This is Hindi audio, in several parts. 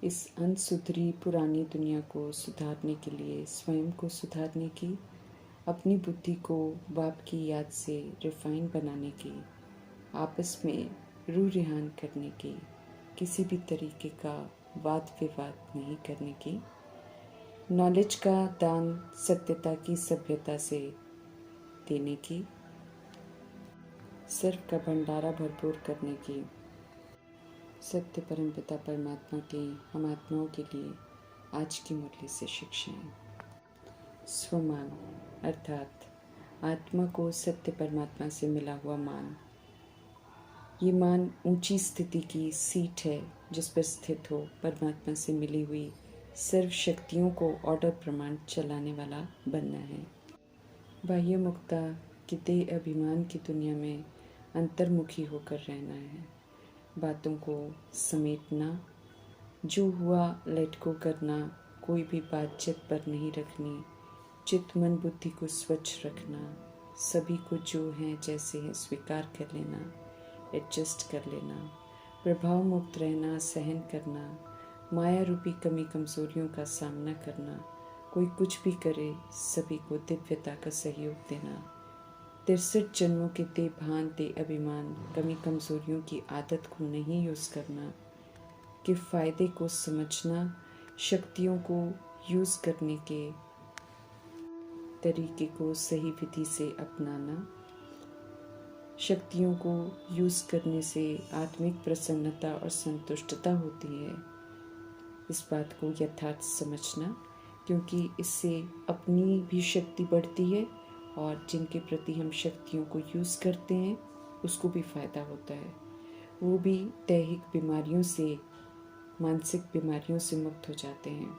इस अनसुधरी पुरानी दुनिया को सुधारने के लिए स्वयं को सुधारने की, अपनी बुद्धि को बाप की याद से रिफाइन बनाने की, आपस में रूह रिहान करने की, किसी भी तरीके का वाद विवाद नहीं करने की, नॉलेज का दान सत्यता की सभ्यता से देने की, सिर्फ का भंडारा भरपूर करने की, सत्य परमपिता परमात्मा के हम आत्माओं के लिए आज की मुरली से शिक्षाएं। स्वमान अर्थात आत्मा को सत्य परमात्मा से मिला हुआ मान। ये मान ऊंची स्थिति की सीट है जिस पर स्थित हो परमात्मा से मिली हुई सर्व शक्तियों को ऑर्डर प्रमाण चलाने वाला बनना है। बाह्य मुक्ता की देह अभिमान की दुनिया में अंतर्मुखी होकर रहना है। बातों को समेटना, जो हुआ लेट को करना, कोई भी बात चित पर नहीं रखनी, चित्त मन बुद्धि को स्वच्छ रखना, सभी को जो है जैसे है स्वीकार कर लेना, एडजस्ट कर लेना, प्रभाव मुक्त रहना, सहन करना, माया रूपी कमी कमजोरियों का सामना करना, कोई कुछ भी करे सभी को दिव्यता का सहयोग देना, 63 जन्मों के ते भान ते अभिमान कमी कमजोरियों की आदत को नहीं यूज़ करना, कि फ़ायदे को समझना, शक्तियों को यूज़ करने के तरीके को सही विधि से अपनाना, शक्तियों को यूज़ करने से आत्मिक प्रसन्नता और संतुष्टता होती है। इस बात को यथार्थ समझना, क्योंकि इससे अपनी भी शक्ति बढ़ती है और जिनके प्रति हम शक्तियों को यूज़ करते हैं उसको भी फ़ायदा होता है। वो भी दैहिक बीमारियों से, मानसिक बीमारियों से मुक्त हो जाते हैं।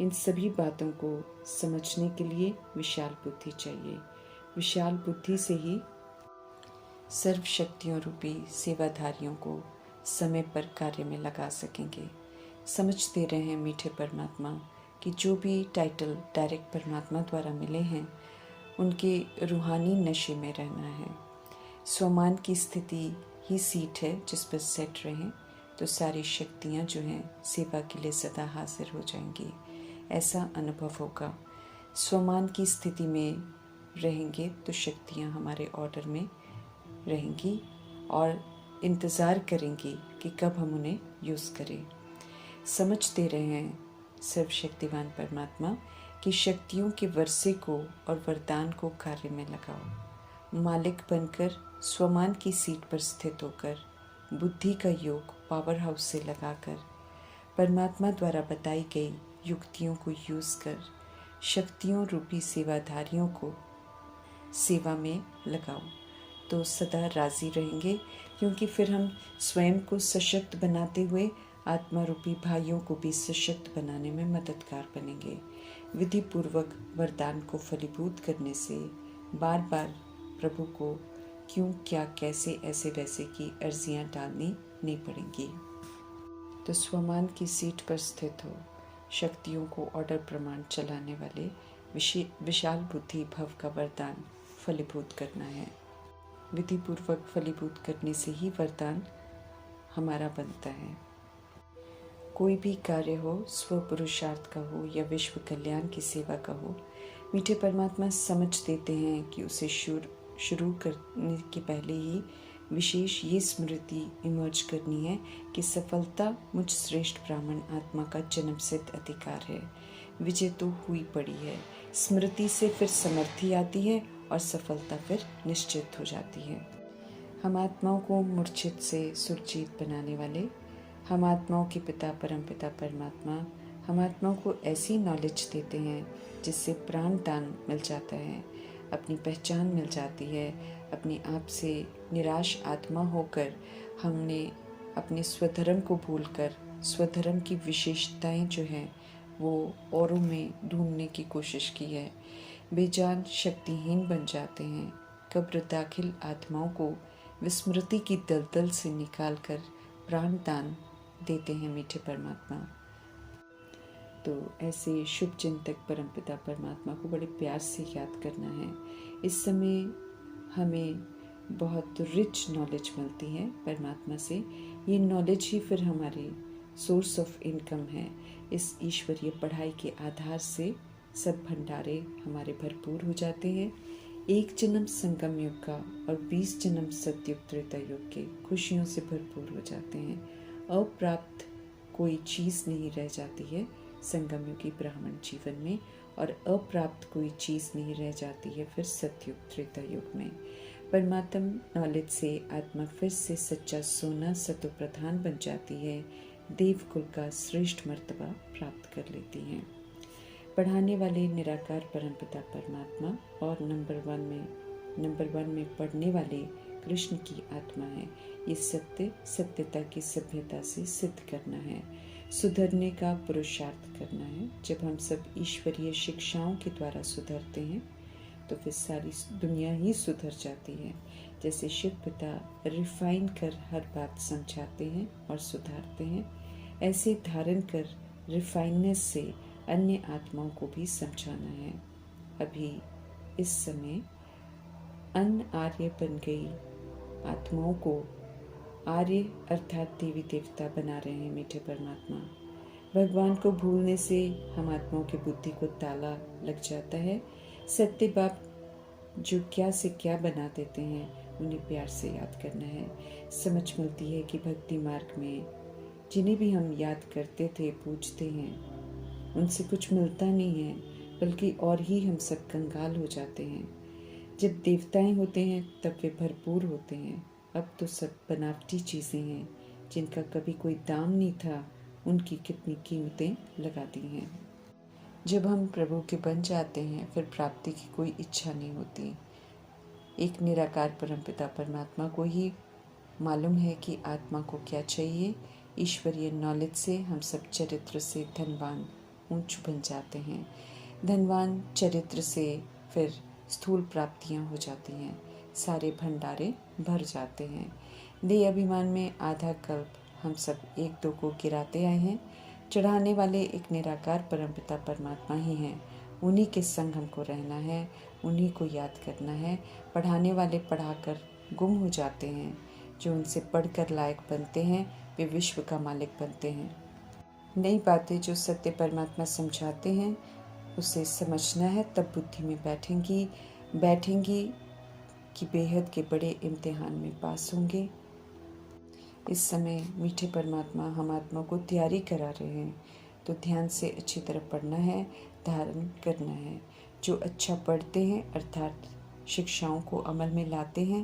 इन सभी बातों को समझने के लिए विशाल बुद्धि चाहिए। विशाल बुद्धि से ही सर्व शक्तियों रूपी सेवाधारियों को समय पर कार्य में लगा सकेंगे। समझते रहें मीठे परमात्मा कि जो भी टाइटल डायरेक्ट परमात्मा द्वारा मिले हैं उनके रूहानी नशे में रहना है। स्वमान की स्थिति ही सीट है जिस पर सेट रहें तो सारी शक्तियाँ जो हैं सेवा के लिए सदा हाजिर हो जाएंगी, ऐसा अनुभव होगा। स्वमान की स्थिति में रहेंगे तो शक्तियाँ हमारे ऑर्डर में रहेंगी और इंतज़ार करेंगी कि कब हम उन्हें यूज़ करें। समझते रहें सर्वशक्तिवान परमात्मा की शक्तियों के वर्षे को और वरदान को कार्य में लगाओ। मालिक बनकर स्वमान की सीट पर स्थित होकर बुद्धि का योग पावर हाउस से लगाकर परमात्मा द्वारा बताई गई युक्तियों को यूज़ कर शक्तियों रूपी सेवाधारियों को सेवा में लगाओ तो सदा राज़ी रहेंगे, क्योंकि फिर हम स्वयं को सशक्त बनाते हुए आत्मा रूपी भाइयों को भी सशक्त बनाने में मददगार बनेंगे। विधि पूर्वक वरदान को फलीभूत करने से बार बार प्रभु को क्यों, क्या, कैसे, ऐसे वैसे की अर्जियां डालनी नहीं पड़ेंगी। तो स्वमान की सीट पर स्थित हो शक्तियों को ऑर्डर प्रमाण चलाने वाले विशाल बुद्धि भव का वरदान फलीभूत करना है। विधि पूर्वक फलीभूत करने से ही वरदान हमारा बनता है। कोई भी कार्य हो, स्व पुरुषार्थ का हो या विश्व कल्याण की सेवा का हो, मीठे परमात्मा समझ देते हैं कि उसे शुरू करने के पहले ही विशेष ये स्मृति इमर्ज करनी है कि सफलता मुझ श्रेष्ठ ब्राह्मण आत्मा का जन्मसिद्ध अधिकार है। विजय तो हुई पड़ी है। स्मृति से फिर समर्थी आती है और सफलता फिर निश्चित हो जाती है। हम आत्माओं को मूर्छित से सुरजीत बनाने वाले, हम आत्माओं के पिता परमपिता परमात्मा हम आत्माओं को ऐसी नॉलेज देते हैं जिससे प्राण दान मिल जाता है, अपनी पहचान मिल जाती है। अपने आप से निराश आत्मा होकर हमने अपने स्वधर्म को भूलकर स्वधर्म की विशेषताएं जो हैं वो औरों में ढूंढने की कोशिश की है। बेजान शक्तिहीन बन जाते हैं। कब्र दाखिल आत्माओं को विस्मृति की दलदल से निकालकर प्राण दान देते हैं मीठे परमात्मा। तो ऐसे शुभ चिंतक परमपिता परमात्मा को बड़े प्यार से याद करना है। इस समय हमें बहुत रिच नॉलेज मिलती है परमात्मा से। ये नॉलेज ही फिर हमारे सोर्स ऑफ इनकम है। इस ईश्वरीय पढ़ाई के आधार से सब भंडारे हमारे भरपूर हो जाते हैं। 1 जन्म संगम युग का और 20 जन्म सतयुग त्रेता युग के खुशियों से भरपूर हो जाते हैं। अप्राप्त कोई चीज़ नहीं रह जाती है संगम युगी ब्राह्मण जीवन में, और अप्राप्त कोई चीज़ नहीं रह जाती है फिर सतयुग त्रेता युग में। परमात्म नॉलेज से आत्मा फिर से सच्चा सोना सतो प्रधान बन जाती है, देवकुल का श्रेष्ठ मर्तबा प्राप्त कर लेती हैं। पढ़ाने वाले निराकार परमपिता परमात्मा और नंबर वन में पढ़ने वाले कृष्ण की आत्मा है। ये सत्यता की सभ्यता से सिद्ध करना है, सुधरने का पुरुषार्थ करना है। जब हम सब ईश्वरीय शिक्षाओं के द्वारा सुधरते हैं तो फिर सारी दुनिया ही सुधर जाती है। जैसे शिव पिता रिफाइन कर हर बात समझाते हैं और सुधारते हैं, ऐसे धारण कर रिफाइननेस से अन्य आत्माओं को भी समझाना है। अभी इस समय अन आर्य बन गई आत्माओं को आर्य अर्थात देवी देवता बना रहे हैं मीठे परमात्मा। भगवान को भूलने से हम आत्माओं की बुद्धि को ताला लग जाता है। सत्य बाप जो क्या से क्या बना देते हैं उन्हें प्यार से याद करना है। समझ मिलती है कि भक्ति मार्ग में जिन्हें भी हम याद करते थे, पूजते हैं, उनसे कुछ मिलता नहीं है, बल्कि और ही हम सब कंगाल हो जाते हैं। जब देवताएं होते हैं तब वे भरपूर होते हैं। अब तो सब बनावटी चीज़ें हैं जिनका कभी कोई दाम नहीं था, उनकी कितनी कीमतें लगा दी हैं। जब हम प्रभु के बन जाते हैं फिर प्राप्ति की कोई इच्छा नहीं होती। एक निराकार परमपिता परमात्मा को ही मालूम है कि आत्मा को क्या चाहिए। ईश्वरीय नॉलेज से हम सब चरित्र से धनवान ऊंच बन जाते हैं। धनवान चरित्र से फिर स्थूल प्राप्तियां हो जाती हैं, सारे भंडारे भर जाते हैं। देह अभिमान में आधा कल्प हम सब एक दो को गिराते आए हैं। चढ़ाने वाले एक निराकार परमपिता परमात्मा ही हैं। उन्हीं के संग हमको रहना है, उन्हीं को याद करना है। पढ़ाने वाले पढ़ाकर गुम हो जाते हैं, जो उनसे पढ़कर लायक बनते हैं वे विश्व का मालिक बनते हैं। नई बातें जो सत्य परमात्मा समझाते हैं उसे समझना है, तब बुद्धि में बैठेंगी कि बेहद के बड़े इम्तिहान में पास होंगे। इस समय मीठे परमात्मा हम आत्मा को तैयारी करा रहे हैं, तो ध्यान से अच्छी तरह पढ़ना है, धारण करना है। जो अच्छा पढ़ते हैं अर्थात शिक्षाओं को अमल में लाते हैं,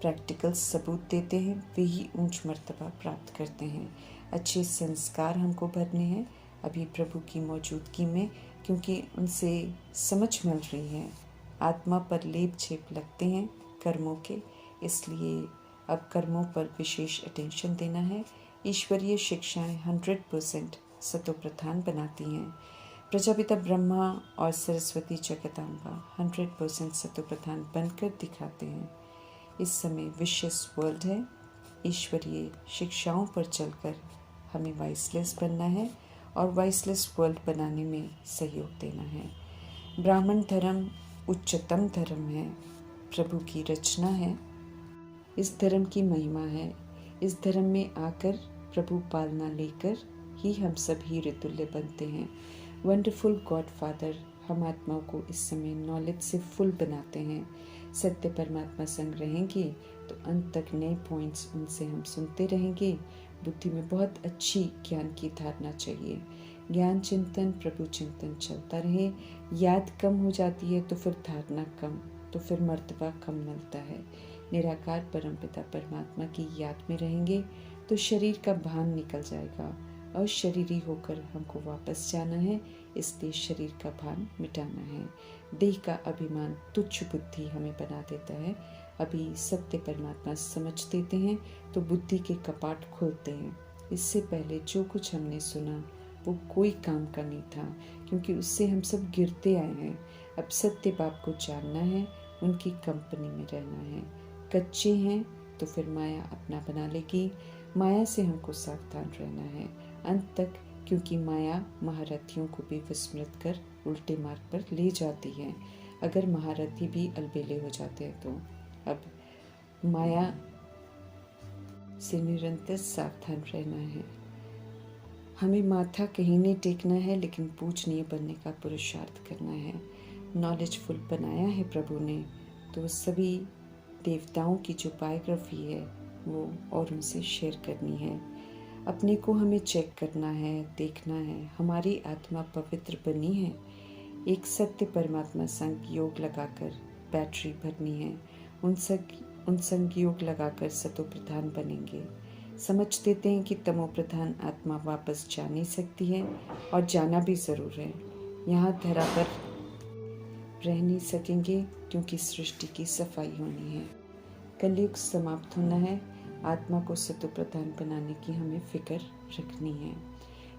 प्रैक्टिकल सबूत देते हैं, वे ही ऊंच मर्तबा प्राप्त करते हैं। अच्छे संस्कार हमको भरने हैं अभी प्रभु की मौजूदगी में, क्योंकि उनसे समझ मिल रही है। आत्मा पर लेप छेप लगते हैं कर्मों के, इसलिए अब कर्मों पर विशेष अटेंशन देना है। ईश्वरीय शिक्षाएं 100% सतो प्रधान बनाती हैं। प्रजापिता ब्रह्मा और सरस्वती जगदम्बा 100% सतो प्रधान बनकर दिखाते हैं। इस समय विशेष वर्ल्ड है। ईश्वरीय शिक्षाओं पर चलकर हमें वाइसलेस बनना है और वाइसलेस वर्ल्ड बनाने में सहयोग देना है। ब्राह्मण धर्म उच्चतम धर्म है, प्रभु की रचना है। इस धर्म की महिमा है। इस धर्म में आकर प्रभु पालना लेकर ही हम सब हीरे तुल्य बनते हैं। वंडरफुल गॉड फादर हम आत्माओं को इस समय नॉलेज से फुल बनाते हैं। सत्य परमात्मा संग रहेंगे तो अंत तक नए पॉइंट्स उनसे हम सुनते रहेंगे। बुद्धि में बहुत अच्छी ज्ञान की धारणा चाहिए। ज्ञान चिंतन प्रभु चिंतन चलता रहे। याद कम हो जाती है तो फिर धारणा कम, तो फिर मर्तबा कम मिलता है। निराकार परमपिता परमात्मा की याद में रहेंगे तो शरीर का भान निकल जाएगा और शरीरी होकर हमको वापस जाना है, इसलिए शरीर का भान मिटाना है। देह का अभिमान तुच्छ बुद्धि हमें बना देता है। अभी सत्य परमात्मा समझ देते हैं तो बुद्धि के कपाट खुलते हैं। इससे पहले जो कुछ हमने सुना वो कोई काम का नहीं था, क्योंकि उससे हम सब गिरते आए हैं। अब सत्य बाप को जानना है, उनकी कंपनी में रहना है। कच्चे हैं तो फिर माया अपना बना लेगी। माया से हमको सावधान रहना है अंत तक, क्योंकि माया महारथियों को भी विस्मृत कर उल्टे मार्ग पर ले जाती है। अगर महारथी भी अलबेले हो जाते हैं तो अब माया से निरंतर सावधान रहना है। हमें माथा कहीं नहीं टेकना है, लेकिन पूजनीय बनने का पुरुषार्थ करना है। नॉलेजफुल बनाया है प्रभु ने, तो सभी देवताओं की जो बायोग्राफी है वो और उनसे शेयर करनी है। अपने को हमें चेक करना है, देखना है हमारी आत्मा पवित्र बनी है। एक सत्य परमात्मा संयोग लगाकर बैटरी भरनी है। उन संयोग लगाकर सतो प्रधान बनेंगे। समझ देते हैं कि तमो प्रधान आत्मा वापस जा नहीं सकती है, और जाना भी ज़रूर है। यहाँ धरा पर रह नहीं सकेंगे, क्योंकि सृष्टि की सफाई होनी है। कलयुग समाप्त होना है। आत्मा को सतो प्रधान बनाने की हमें फिक्र रखनी है।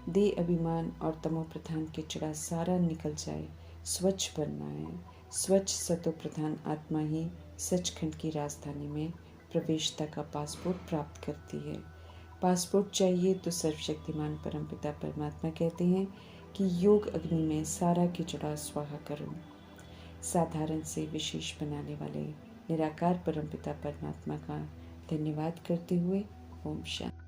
देह अभिमान और तमो प्रधान के चिड़ा सारा निकल जाए, स्वच्छ बनना है। स्वच्छ सतो प्रधान आत्मा ही सचखंड की राजधानी में प्रवेशता का पासपोर्ट प्राप्त करती है। पासपोर्ट चाहिए तो सर्वशक्तिमान परमपिता परमात्मा कहते हैं कि योग अग्नि में सारा किचड़ा स्वाहा करो। साधारण से विशेष बनाने वाले निराकार परमपिता परमात्मा का धन्यवाद करते हुए ओम शांति।